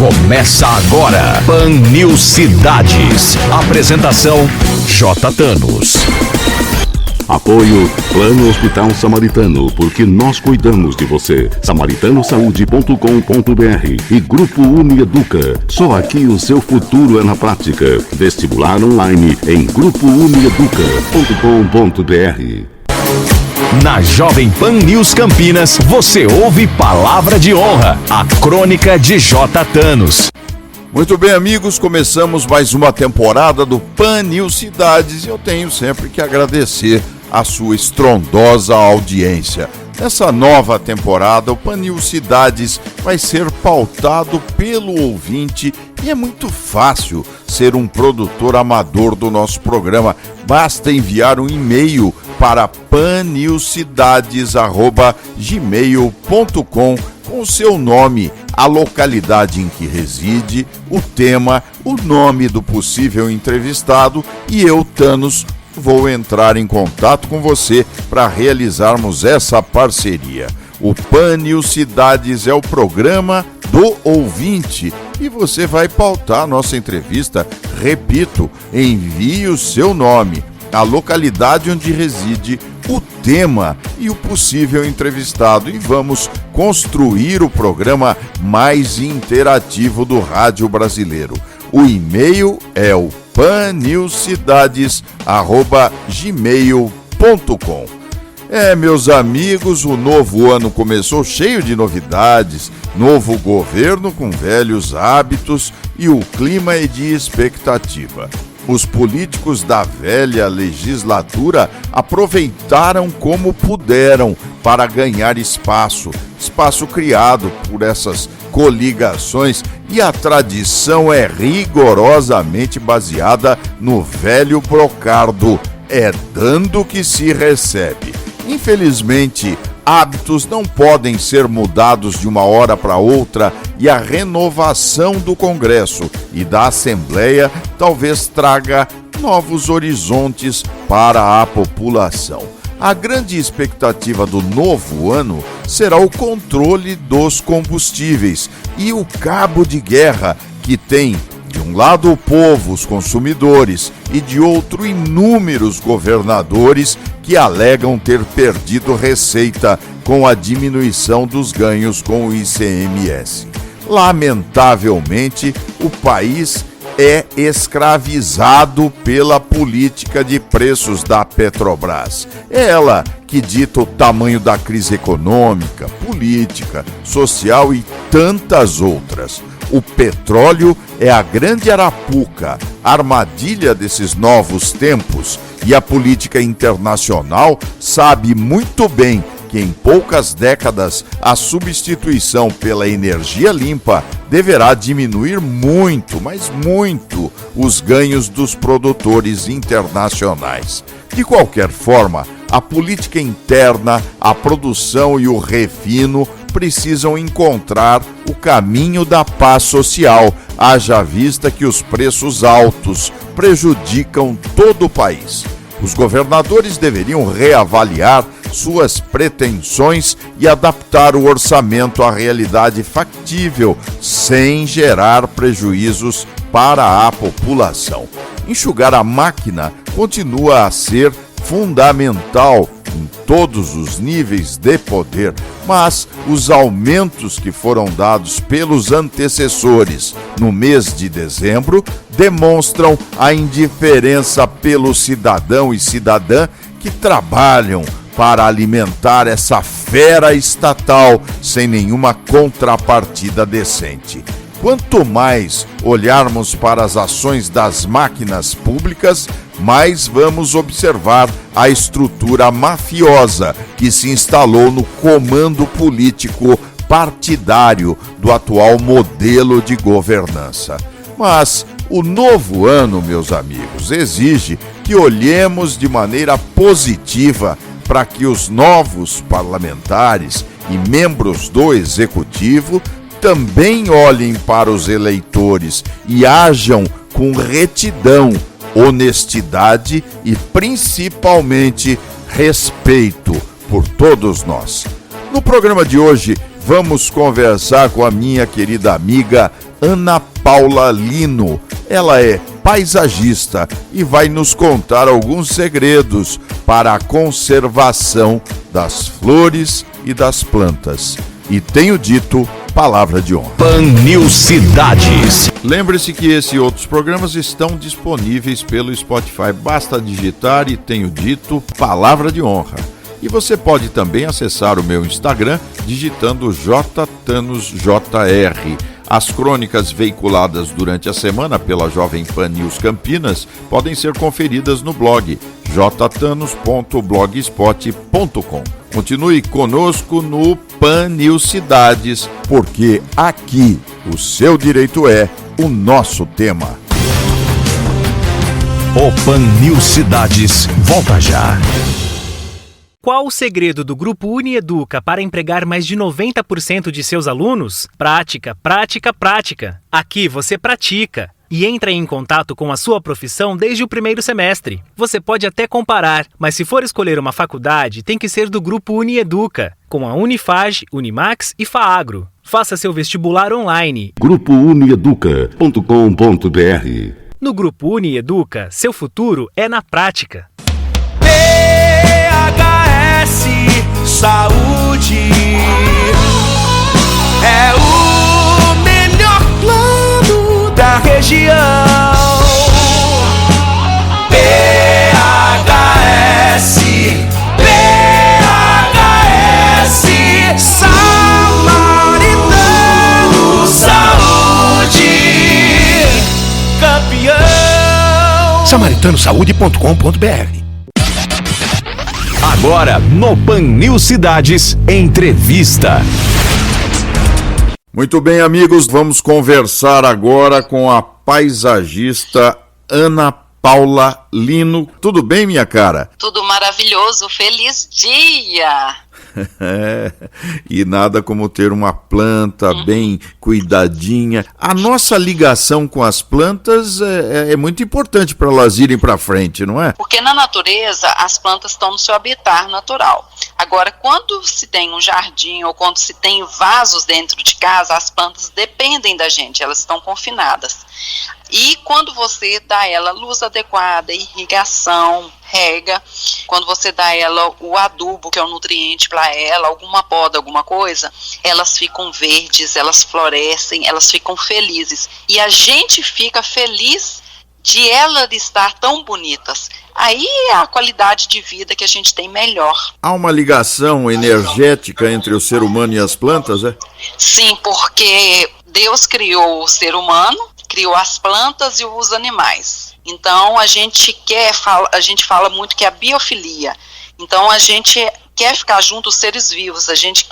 Começa agora, Pan News Cidades. Apresentação, J. Thanos. Apoio Plano Hospital Samaritano, porque nós cuidamos de você. samaritanosaúde.com.br e Grupo Unieduca. Só aqui o seu futuro é na prática. Vestibular online em grupounieduca.com.br. Na Jovem Pan News Campinas, você ouve Palavra de Honra, a crônica de J. Thanos. Muito bem, amigos, começamos mais uma temporada do Pan News Cidades e eu tenho sempre que agradecer a sua estrondosa audiência. Nessa nova temporada, o Pan News Cidades vai ser pautado pelo ouvinte e é muito fácil ser um produtor amador do nosso programa. Basta enviar um e-mail para pannewscidades@gmail.com com o seu nome, a localidade em que reside, o tema, o nome do possível entrevistado e eu, Thanos, vou entrar em contato com você para realizarmos essa parceria. O Pan News Cidades é o programa do ouvinte e você vai pautar nossa entrevista. Repito, envie o seu nome, a localidade onde reside, o tema e o possível entrevistado e vamos construir o programa mais interativo do rádio brasileiro. O e-mail é o pannewscidades@gmail.com. Meus amigos, o novo ano começou cheio de novidades, novo governo com velhos hábitos e o clima é de expectativa. Os políticos da velha legislatura aproveitaram como puderam para ganhar espaço criado por essas coligações e a tradição é rigorosamente baseada no velho brocardo, é dando que se recebe. Infelizmente, hábitos não podem ser mudados de uma hora para outra e a renovação do Congresso e da Assembleia talvez traga novos horizontes para a população. A grande expectativa do novo ano será o controle dos combustíveis e o cabo de guerra que tem, de um lado, o povo, os consumidores, e de outro, inúmeros governadores que alegam ter perdido receita com a diminuição dos ganhos com o ICMS. Lamentavelmente, o país é escravizado pela política de preços da Petrobras. É ela que dita o tamanho da crise econômica, política, social e tantas outras. O petróleo é a grande arapuca, armadilha desses novos tempos, e a política internacional sabe muito bem que em poucas décadas a substituição pela energia limpa deverá diminuir muito, mas muito, os ganhos dos produtores internacionais. De qualquer forma, a política interna, a produção e o refino precisam encontrar o caminho da paz social, haja vista que os preços altos prejudicam todo o país. Os governadores deveriam reavaliar suas pretensões e adaptar o orçamento à realidade factível, sem gerar prejuízos para a população. Enxugar a máquina continua a ser fundamental em todos os níveis de poder, mas os aumentos que foram dados pelos antecessores no mês de dezembro demonstram a indiferença pelo cidadão e cidadã que trabalham para alimentar essa fera estatal sem nenhuma contrapartida decente. Quanto mais olharmos para as ações das máquinas públicas, mais vamos observar a estrutura mafiosa que se instalou no comando político partidário do atual modelo de governança. Mas o novo ano, meus amigos, exige que olhemos de maneira positiva para que os novos parlamentares e membros do Executivo também olhem para os eleitores e ajam com retidão, honestidade e principalmente respeito por todos nós. No programa de hoje vamos conversar com a minha querida amiga Ana Paula Lino. Ela é paisagista e vai nos contar alguns segredos para a conservação das flores e das plantas. E tenho dito, palavra de honra. Pan News Cidades. Lembre-se que esse e outros programas estão disponíveis pelo Spotify. Basta digitar e tenho dito, palavra de honra. E você pode também acessar o meu Instagram digitando JTanosJR. As crônicas veiculadas durante a semana pela Jovem Pan News Campinas podem ser conferidas no blog jtanos.blogspot.com. Continue conosco no Pan News Cidades, porque aqui o seu direito é o nosso tema. O Pan News Cidades volta já. Qual o segredo do Grupo Unieduca para empregar mais de 90% de seus alunos? Prática, prática, prática. Aqui você pratica e entra em contato com a sua profissão desde o primeiro semestre. Você pode até comparar, mas se for escolher uma faculdade, tem que ser do Grupo Unieduca, com a Unifage, Unimax e FAAGRO. Faça seu vestibular online. GrupoUnieduca.com.br. No Grupo Unieduca, seu futuro é na prática. Saúde é o melhor plano da região. PHS, PHS, Samaritano Saúde, campeão. SamaritanoSaude.com.br. Agora, no Pan News Cidades, entrevista. Muito bem, amigos, vamos conversar agora com a paisagista Ana Paula Lino. Tudo bem, minha cara? Tudo maravilhoso, feliz dia! E nada como ter uma planta bem cuidadinha. A nossa ligação com as plantas é muito importante para elas irem para frente, não é? Porque na natureza as plantas estão no seu habitat natural. Agora, quando se tem um jardim ou quando se tem vasos dentro de casa, as plantas dependem da gente, elas estão confinadas. E quando você dá a ela luz adequada, irrigação, rega, quando você dá a ela o adubo, que é o nutriente para ela, alguma poda, alguma coisa, elas ficam verdes, elas florescem, elas ficam felizes. E a gente fica feliz de elas estar tão bonitas. Aí é a qualidade de vida que a gente tem melhor. Há uma ligação energética entre o ser humano e as plantas, é? Sim, porque Deus criou o ser humano, criou as plantas e os animais. Então a gente fala muito que é a biofilia. Então a gente quer ficar junto os seres vivos, a gente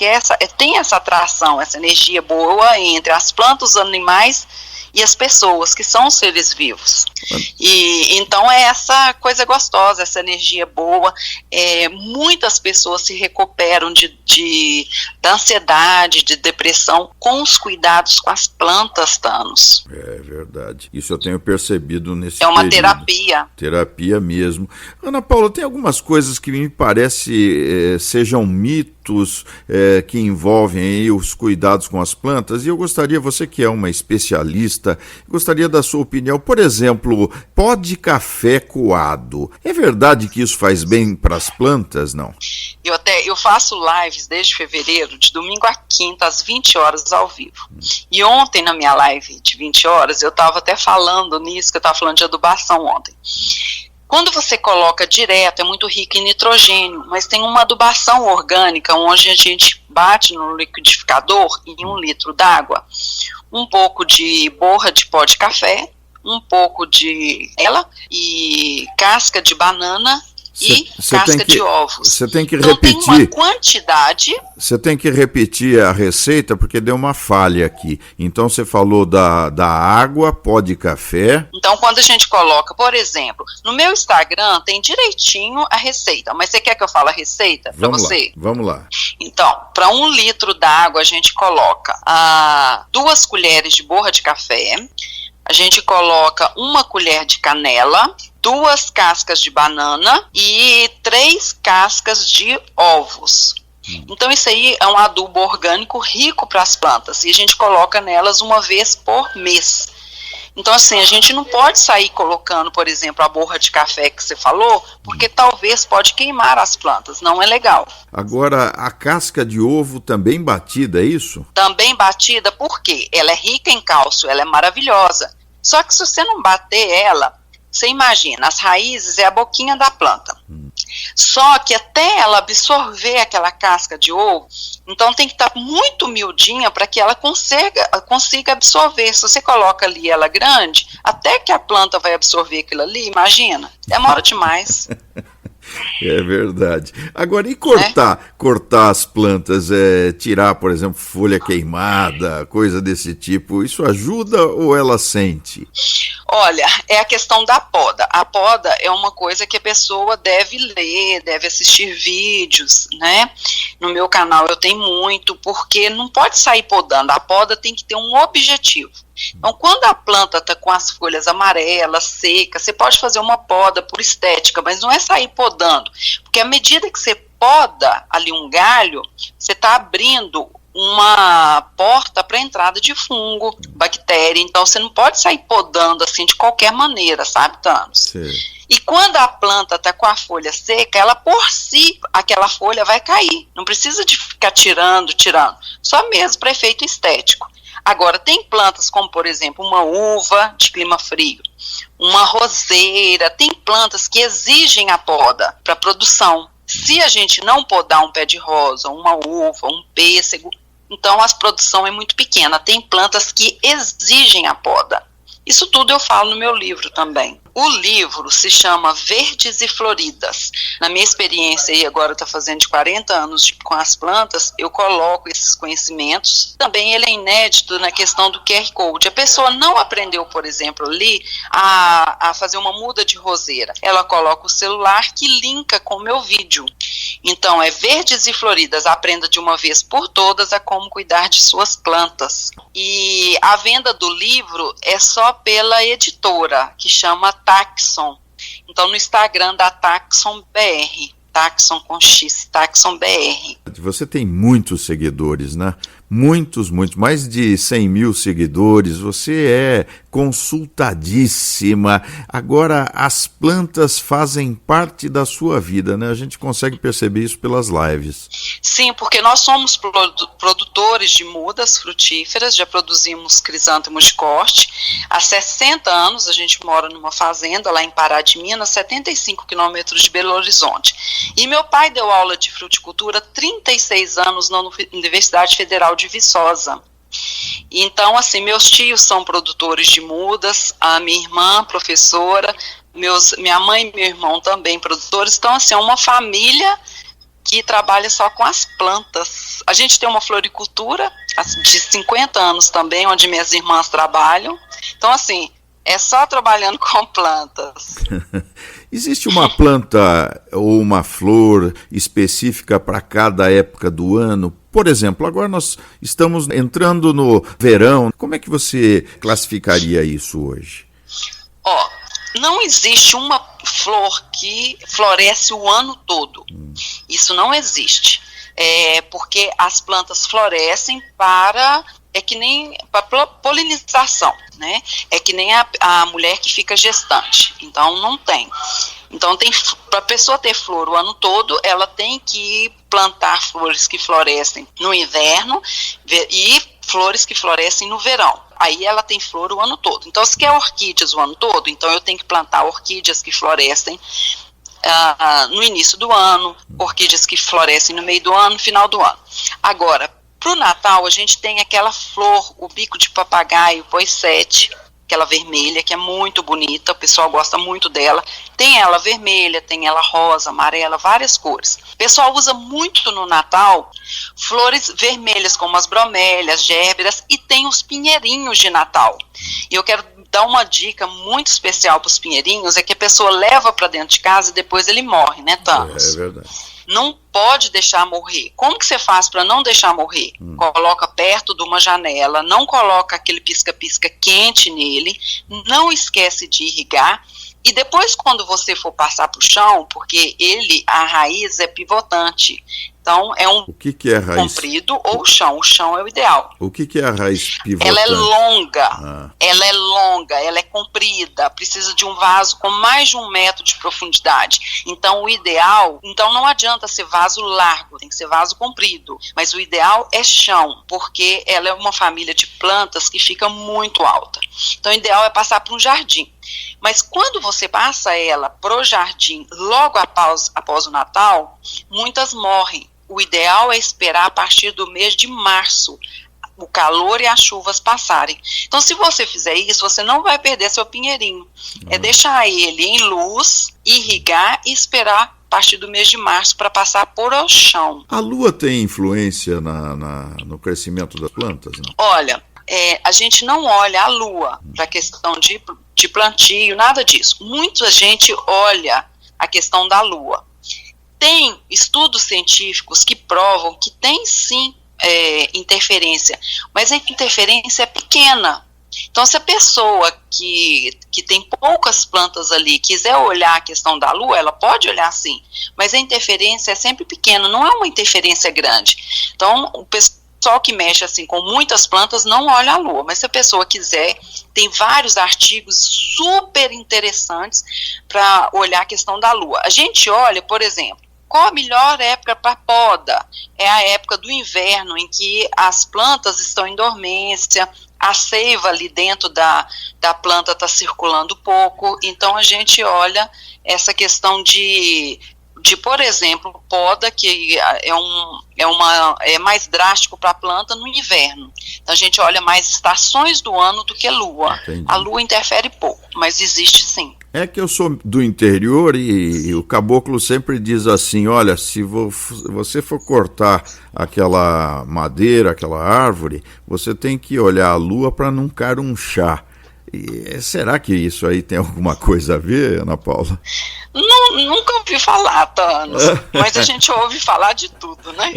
tem essa atração, essa energia boa entre as plantas, os animais e as pessoas, que são os seres vivos. E então é essa coisa gostosa, essa energia boa. Muitas pessoas se recuperam da ansiedade, de depressão, com os cuidados com as plantas, Thanos. É verdade. Isso eu tenho percebido nesse É uma período. terapia. Terapia mesmo. Ana Paula, tem algumas coisas que me parece sejam mitos que envolvem aí os cuidados com as plantas, e eu gostaria, você que é uma especialista, gostaria da sua opinião. Por exemplo, pó de café coado. É verdade que isso faz bem para as plantas, não? Eu faço lives desde fevereiro, de domingo a quinta, às 20 horas ao vivo. E ontem, na minha live de 20 horas, eu estava até falando nisso, que eu estava falando de adubação ontem. Quando você coloca direto, é muito rico em nitrogênio, mas tem uma adubação orgânica, onde a gente bate no liquidificador em 1 litro d'água, um pouco de borra de pó de café, um pouco de e casca de banana e casca de ovos. Você tem que então repetir. Tem uma quantidade. Você tem que repetir a receita porque deu uma falha aqui. Então você falou da água, pó de café. Então quando a gente coloca, por exemplo, no meu Instagram tem direitinho a receita, mas você quer que eu fale a receita para você? Vamos lá. Então, para 1 litro d'água a gente coloca 2 colheres de borra de café, a gente coloca 1 colher de canela, 2 cascas de banana e 3 cascas de ovos. Então isso aí é um adubo orgânico rico para as plantas, e a gente coloca nelas uma vez por mês. Então, assim, a gente não pode sair colocando, por exemplo, a borra de café que você falou, porque talvez pode queimar as plantas, não é legal. Agora, a casca de ovo também batida, é isso? Também batida, porque ela é rica em cálcio, ela é maravilhosa. Só que se você não bater ela, você imagina, as raízes é a boquinha da planta. Só que até ela absorver aquela casca de ovo, então tem que estar muito miudinha para que ela consiga absorver. Se você coloca ali ela grande, até que a planta vai absorver aquilo ali, imagina, demora demais. É verdade. Agora, e cortar as plantas, tirar, por exemplo, folha queimada, coisa desse tipo, isso ajuda ou ela sente? Olha, é a questão da poda. A poda é uma coisa que a pessoa deve ler, deve assistir vídeos, né? No meu canal eu tenho muito, porque não pode sair podando. A poda tem que ter um objetivo. Então, quando a planta está com as folhas amarelas, secas, você pode fazer uma poda por estética, mas não é sair podando, porque à medida que você poda ali um galho, você está abrindo uma porta para entrada de fungo, bactéria, então você não pode sair podando assim de qualquer maneira, sabe, Thanos? Sim. E quando a planta está com a folha seca, ela por si, aquela folha vai cair, não precisa de ficar tirando, só mesmo para efeito estético. Agora, tem plantas como, por exemplo, uma uva de clima frio, uma roseira, tem plantas que exigem a poda para produção. Se a gente não podar um pé de rosa, uma uva, um pêssego, então a produção é muito pequena. Tem plantas que exigem a poda. Isso tudo eu falo no meu livro também. O livro se chama Verdes e Floridas. Na minha experiência, e agora está fazendo de 40 anos com as plantas, eu coloco esses conhecimentos. Também ele é inédito na questão do QR Code. A pessoa não aprendeu, por exemplo, ali a fazer uma muda de roseira. Ela coloca o celular que linka com o meu vídeo. Então, é Verdes e Floridas. Aprenda de uma vez por todas a como cuidar de suas plantas. E a venda do livro é só pela editora, que chama Taxon. Então, no Instagram da Taxon BR, Taxon com X, Taxon BR. Você tem muitos seguidores, né? Muitos, mais de 100 mil seguidores, você é consultadíssima. Agora, as plantas fazem parte da sua vida, né? A gente consegue perceber isso pelas lives. Sim, porque nós somos produtores de mudas frutíferas, já produzimos crisântemos de corte. Há 60 anos a gente mora numa fazenda lá em Pará de Minas, 75 quilômetros de Belo Horizonte. E meu pai deu aula de fruticultura há 36 anos na Universidade Federal de Viçosa. Então, assim, meus tios são produtores de mudas, a minha irmã, professora, minha mãe e meu irmão também produtores. Então, assim, é uma família que trabalha só com as plantas. A gente tem uma floricultura de 50 anos também, onde minhas irmãs trabalham. Então, assim, é só trabalhando com plantas. Existe uma planta ou uma flor específica para cada época do ano? Por exemplo, agora nós estamos entrando no verão. Como é que você classificaria isso hoje? Não existe uma flor que floresce o ano todo. Isso não existe. Porque as plantas florescem é que nem para polinização, né? É que nem a mulher que fica gestante. Então não tem. Então para a pessoa ter flor o ano todo, ela tem que plantar flores que florescem no inverno e flores que florescem no verão. Aí ela tem flor o ano todo. Então, se quer orquídeas o ano todo, então eu tenho que plantar orquídeas que florescem no início do ano, orquídeas que florescem no meio do ano, final do ano. Agora, para o Natal, a gente tem aquela flor, o bico de papagaio, poinsettia, aquela vermelha, que é muito bonita, o pessoal gosta muito dela. Tem ela vermelha, tem ela rosa, amarela, várias cores. O pessoal usa muito no Natal flores vermelhas, como as bromélias, gérberas, e tem os pinheirinhos de Natal. E eu quero dar uma dica muito especial para os pinheirinhos, é que a pessoa leva para dentro de casa e depois ele morre, né, Thanos? É verdade. Não pode deixar morrer. Como que você faz para não deixar morrer? Coloca perto de uma janela, não coloca aquele pisca-pisca quente nele, não esquece de irrigar, e depois quando você for passar para o chão, porque a raiz é pivotante, Então, é um O que é raiz? comprido ou chão. O chão é o ideal. O que é a raiz pivotante? Ela é longa, ela é comprida, precisa de um vaso com mais de 1 metro de profundidade. Então, o ideal, não adianta ser vaso largo, tem que ser vaso comprido. Mas o ideal é chão, porque ela é uma família de plantas que fica muito alta. Então, o ideal é passar para um jardim. Mas quando você passa ela pro jardim logo após o Natal, muitas morrem. O ideal é esperar a partir do mês de março, o calor e as chuvas passarem. Então, se você fizer isso, você não vai perder seu pinheirinho. É deixar ele em luz, irrigar e esperar a partir do mês de março para passar por o chão. A lua tem influência no crescimento das plantas? Não? Olha, a gente não olha a lua para a questão de plantio, nada disso. Muita gente olha a questão da lua. Tem estudos científicos que provam que tem sim interferência, mas a interferência é pequena. Então, se a pessoa que tem poucas plantas ali quiser olhar a questão da lua, ela pode olhar sim, mas a interferência é sempre pequena, não é uma interferência grande. Então, o pessoal que mexe assim com muitas plantas não olha a lua, mas se a pessoa quiser, tem vários artigos super interessantes para olhar a questão da lua. A gente olha, por exemplo, qual a melhor época para poda? É a época do inverno, em que as plantas estão em dormência, a seiva ali dentro da planta está circulando pouco, então a gente olha essa questão de por exemplo, poda, que é mais drástico para a planta no inverno. Então a gente olha mais estações do ano do que lua. Entendi. A lua interfere pouco, mas existe sim. É que eu sou do interior e o caboclo sempre diz assim, olha, se você for cortar aquela madeira, aquela árvore, você tem que olhar a lua para não carunchar. E será que isso aí tem alguma coisa a ver, Ana Paula? Nunca ouvi falar, Thanos, mas a gente ouve falar de tudo, né?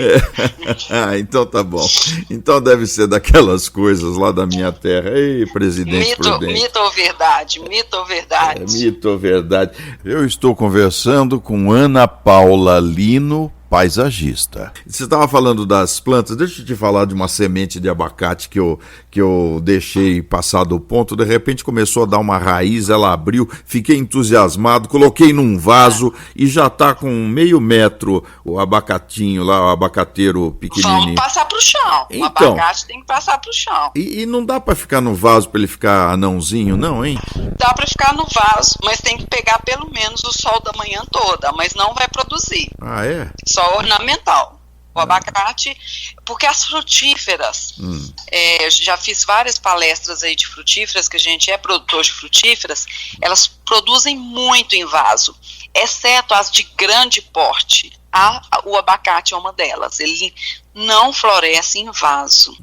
Então tá bom. Então deve ser daquelas coisas lá da minha terra. Ei, presidente Prudente. Mito ou verdade? Mito ou verdade? Mito ou verdade? Eu estou conversando com Ana Paula Lino, paisagista. Você estava falando das plantas, deixa eu te falar de uma semente de abacate que eu deixei passar do ponto, de repente começou a dar uma raiz, ela abriu, fiquei entusiasmado, coloquei num vaso e já está com 0,5 metro o abacatinho lá, o abacateiro pequenininho. Vamos passar pro chão, Então, o abacate tem que passar pro chão. E não dá para ficar no vaso para ele ficar anãozinho, não, hein? Dá para ficar no vaso, mas tem que pegar pelo menos o sol da manhã toda, mas não vai produzir. Ah, é? Só ornamental. O abacate, porque as frutíferas, eu já fiz várias palestras aí de frutíferas, que a gente é produtor de frutíferas, elas produzem muito em vaso, exceto as de grande porte. O abacate é uma delas, ele não floresce em vaso,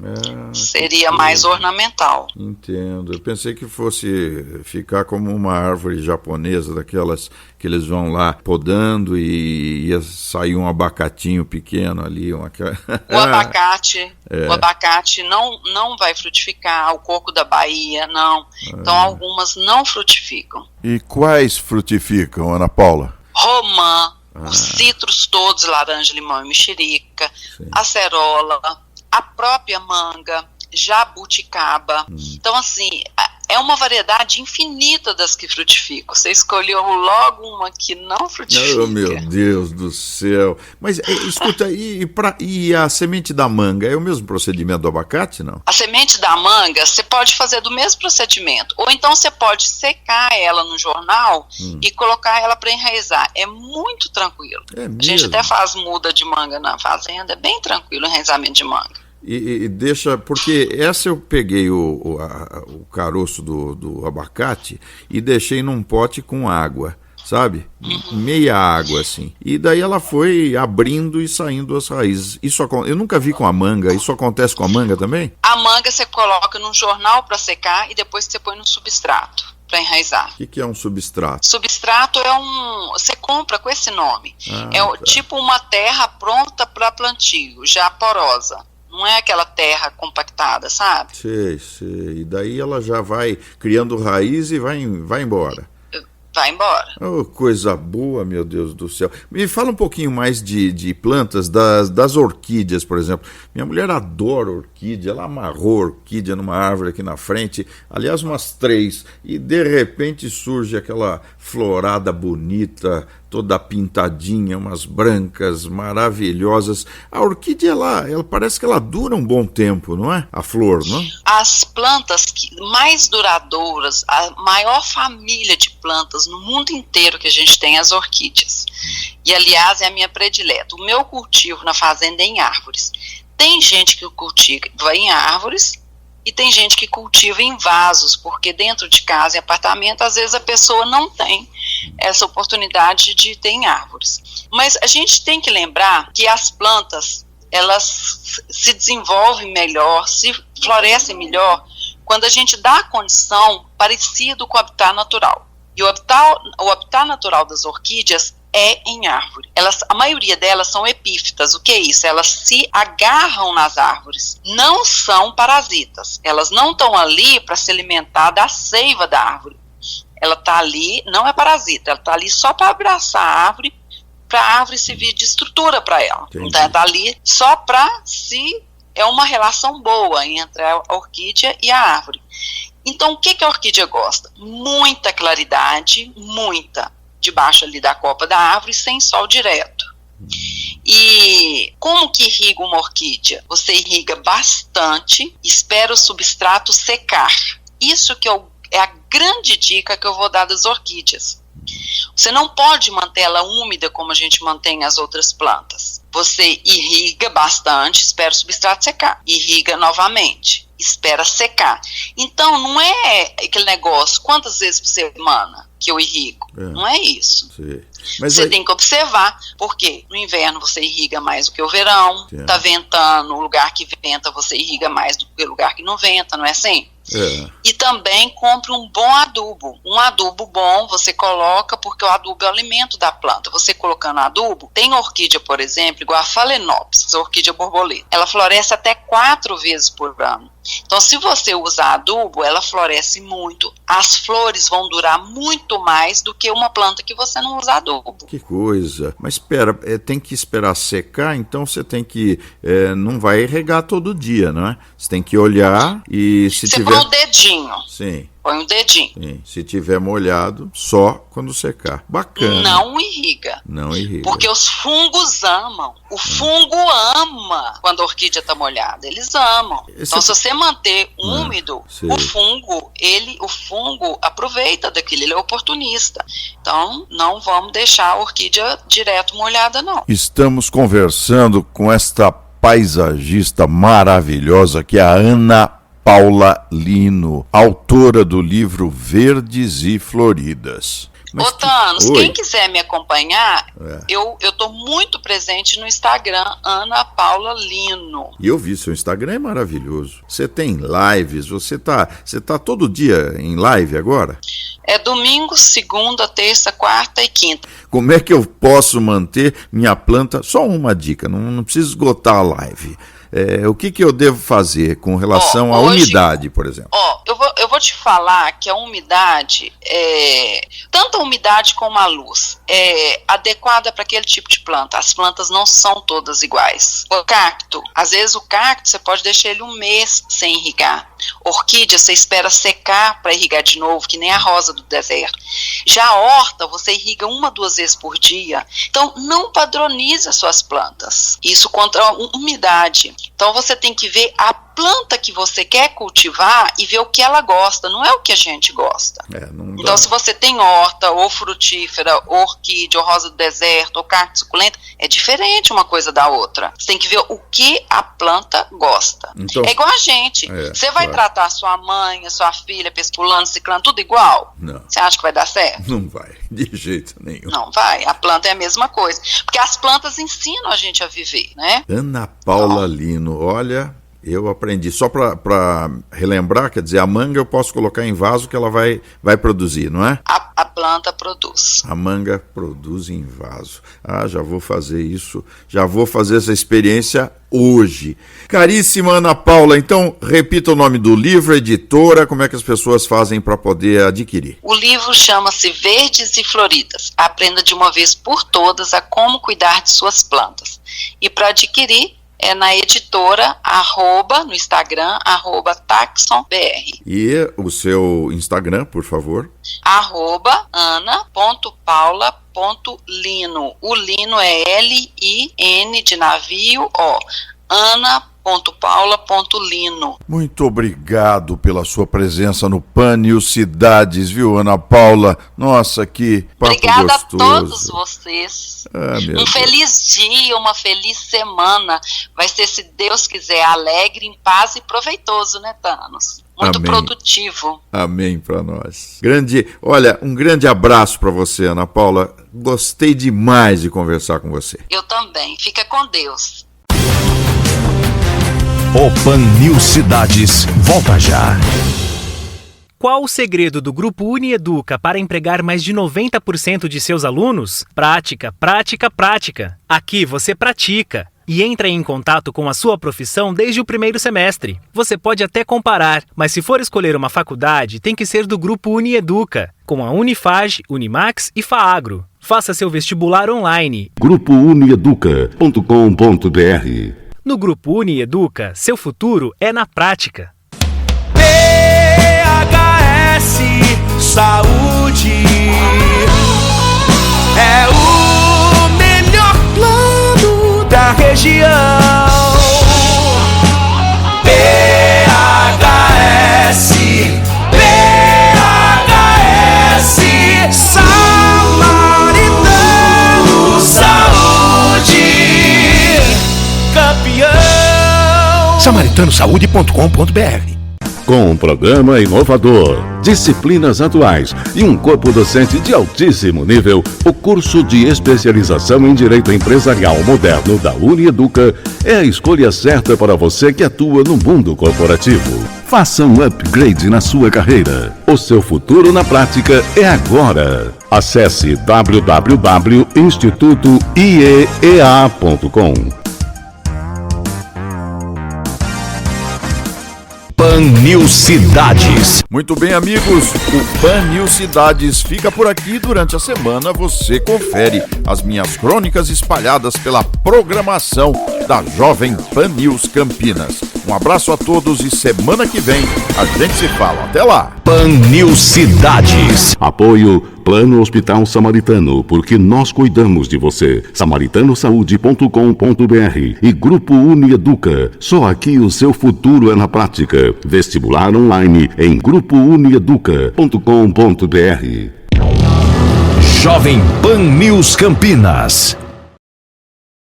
seria mais ornamental. Entendo, eu pensei que fosse ficar como uma árvore japonesa, daquelas que eles vão lá podando e ia sair um abacatinho pequeno ali. O abacate não vai frutificar, o coco da Bahia não, então algumas não frutificam. E quais frutificam, Ana Paula? Romã, os citros todos, laranja, limão e mexerica, acerola, a própria manga, jabuticaba. Então, assim, é uma variedade infinita das que frutificam. Você escolheu logo uma que não frutifica. Oh, meu Deus do céu. Mas, escuta, e a semente da manga é o mesmo procedimento do abacate, não? A semente da manga, você pode fazer do mesmo procedimento. Ou então você pode secar ela no jornal e colocar ela para enraizar. É muito tranquilo. A gente até faz muda de manga na fazenda, é bem tranquilo o enraizamento de manga. E deixa, porque essa eu peguei o caroço do abacate e deixei num pote com água, sabe? Meia água, assim. E daí ela foi abrindo e saindo as raízes. Eu nunca vi com a manga. Isso acontece com a manga também? A manga você coloca num jornal para secar e depois você põe no substrato para enraizar. O que é um substrato? Substrato você compra com esse nome. Tipo uma terra pronta para plantio, já porosa. Não é aquela terra compactada, sabe? Sei. E daí ela já vai criando raiz e vai embora. vai embora. Oh, coisa boa, meu Deus do céu. Me fala um pouquinho mais de plantas, das orquídeas, por exemplo. Minha mulher adora orquídea, ela amarrou orquídea numa árvore aqui na frente, aliás, umas 3, e de repente surge aquela florada bonita, toda pintadinha, umas brancas maravilhosas. A orquídea, ela parece que ela dura um bom tempo, não é? A flor, não é? As plantas mais duradouras, a maior família de plantas no mundo inteiro que a gente tem é as orquídeas. E, aliás, é a minha predileta. O meu cultivo na fazenda é em árvores. Tem gente que cultiva em árvores e tem gente que cultiva em vasos, porque dentro de casa e apartamento, às vezes a pessoa não tem essa oportunidade de ter em árvores. Mas a gente tem que lembrar que as plantas, elas se desenvolvem melhor, se florescem melhor, quando a gente dá a condição parecido com o habitat natural. E o habitat natural das orquídeas é em árvore. A maioria delas são epífitas. O que é isso? Elas se agarram nas árvores. Não são parasitas. Elas não estão ali para se alimentar da seiva da árvore. Ela está ali, não é parasita, ela está ali só para abraçar a árvore, para a árvore servir de estrutura para ela. Entendi. Então, ela está ali só para se... É uma relação boa entre a orquídea e a árvore. Então, o que a orquídea gosta? Muita claridade, muita, debaixo ali da copa da árvore, sem sol direto. E como que irriga uma orquídea? Você irriga bastante, espera o substrato secar. Isso que é a grande dica que eu vou dar das orquídeas. Você não pode manter ela úmida como a gente mantém as outras plantas. Você irriga bastante, espera o substrato secar. Irriga novamente, espera secar. Então, não é aquele negócio, quantas vezes por semana que eu irrigo? Não é isso. Sim. Mas você tem que observar, porque no inverno você irriga mais do que o verão, tá ventando, o lugar que venta você irriga mais do que o lugar que não venta, não é assim? E também compre um bom adubo. Um adubo bom você coloca, porque o adubo é o alimento da planta. Você colocando adubo, tem orquídea, por exemplo, igual a Phalaenopsis, a orquídea borboleta. Ela floresce até 4 vezes por ano. Então, se você usar adubo, ela floresce muito. As flores vão durar muito mais do que uma planta que você não usa adubo. Que coisa. Mas espera, tem que esperar secar, então você tem que... não vai regar todo dia, não é? Você tem que olhar e se tiver... Você põe o dedinho. Sim. Põe um dedinho. Sim. Se tiver molhado, só quando secar. Bacana. Não irriga. Não irriga. Porque os fungos amam. O fungo ama quando a orquídea está molhada. Eles amam. Então, se você manter úmido, o fungo aproveita daquilo. Ele é oportunista. Então, não vamos deixar a orquídea direto molhada, não. Estamos conversando com esta paisagista maravilhosa que é a Ana Paula Lino, autora do livro Verdes e Floridas. Ô, Thanos, quem quiser me acompanhar, eu tô muito presente no Instagram, Ana Paula Lino. E eu vi, seu Instagram é maravilhoso. Você tem lives, você tá todo dia em live agora? É domingo, segunda, terça, quarta e quinta. Como é que eu posso manter minha planta? Só uma dica, não preciso esgotar a live. O que eu devo fazer com relação à umidade, por exemplo? Eu vou te falar que a umidade, tanto a umidade como a luz, é adequada para aquele tipo de planta. As plantas não são todas iguais. O cacto, às vezes o cacto você pode deixar ele 1 mês sem irrigar. Orquídea, você espera secar para irrigar de novo, que nem a rosa do deserto. Já a horta, você irriga 1, 2 vezes por dia. Então, não padronize as suas plantas. Isso contra a umidade. Então, você tem que ver a planta que você quer cultivar e ver o que ela gosta, não é o que a gente gosta. Então, se você tem horta, ou frutífera, ou orquídea, ou rosa do deserto, ou cacto suculenta, é diferente uma coisa da outra. Você tem que ver o que a planta gosta. Então, é igual a gente. Você vai tratar a sua mãe, a sua filha, pesculando, ciclando, tudo igual? Não. Você acha que vai dar certo? Não vai, de jeito nenhum. Não vai, a planta é a mesma coisa. Porque as plantas ensinam a gente a viver, né? Ana Paula Lino, olha... Eu aprendi, só para relembrar, quer dizer, a manga eu posso colocar em vaso que ela vai produzir, não é? A planta produz. A manga produz em vaso. Já vou fazer isso, já vou fazer essa experiência hoje. Caríssima Ana Paula, então repita o nome do livro, editora, como é que as pessoas fazem para poder adquirir? O livro chama-se Verdes e Floridas. Aprenda de uma vez por todas a como cuidar de suas plantas. E para adquirir, é na editora, no Instagram, @taxonbr. E o seu Instagram, por favor? @ana.paula.lino. O Lino é L-I-N de navio, ana.paula.lino. Muito obrigado pela sua presença no Pan News Cidades, viu, Ana Paula? Nossa, que papo Obrigada gostoso. a todos vocês. Feliz dia, uma feliz semana. Vai ser, se Deus quiser, alegre, em paz e proveitoso, né, Thanos? Muito produtivo. Amém para nós. Um grande abraço para você, Ana Paula. Gostei demais de conversar com você. Eu também. Fica com Deus. O Pan News Cidades volta já. Qual o segredo do Grupo Unieduca para empregar mais de 90% de seus alunos? Prática, prática, prática. Aqui você pratica e entra em contato com a sua profissão desde o primeiro semestre. Você pode até comparar, mas se for escolher uma faculdade, tem que ser do Grupo Unieduca, com a Unifage, Unimax e Faagro. Faça seu vestibular online. GrupoUnieduca.com.br. No Grupo Unieduca, seu futuro é na prática. PHS Saúde é o melhor plano da região. PHS Samaritano Saúde, campeão. SamaritanoSaude.com.br. Com um programa inovador, disciplinas atuais e um corpo docente de altíssimo nível, o curso de especialização em Direito Empresarial Moderno da Unieduca é a escolha certa para você que atua no mundo corporativo. Faça um upgrade na sua carreira. O seu futuro na prática é agora. Acesse www.institutoiea.com. Pan News Cidades. Muito bem, amigos, o Pan News Cidades fica por aqui. Durante a semana você confere as minhas crônicas espalhadas pela programação da Jovem Pan News Campinas. Um abraço a todos e semana que vem a gente se fala. Até lá! Pan News Cidades. Apoio Plano Hospital Samaritano, porque nós cuidamos de você. SamaritanoSaude.com.br e Grupo Unieduca. Só aqui o seu futuro é na prática. Vestibular online em GrupoUnieduca.com.br. Jovem Pan News Campinas.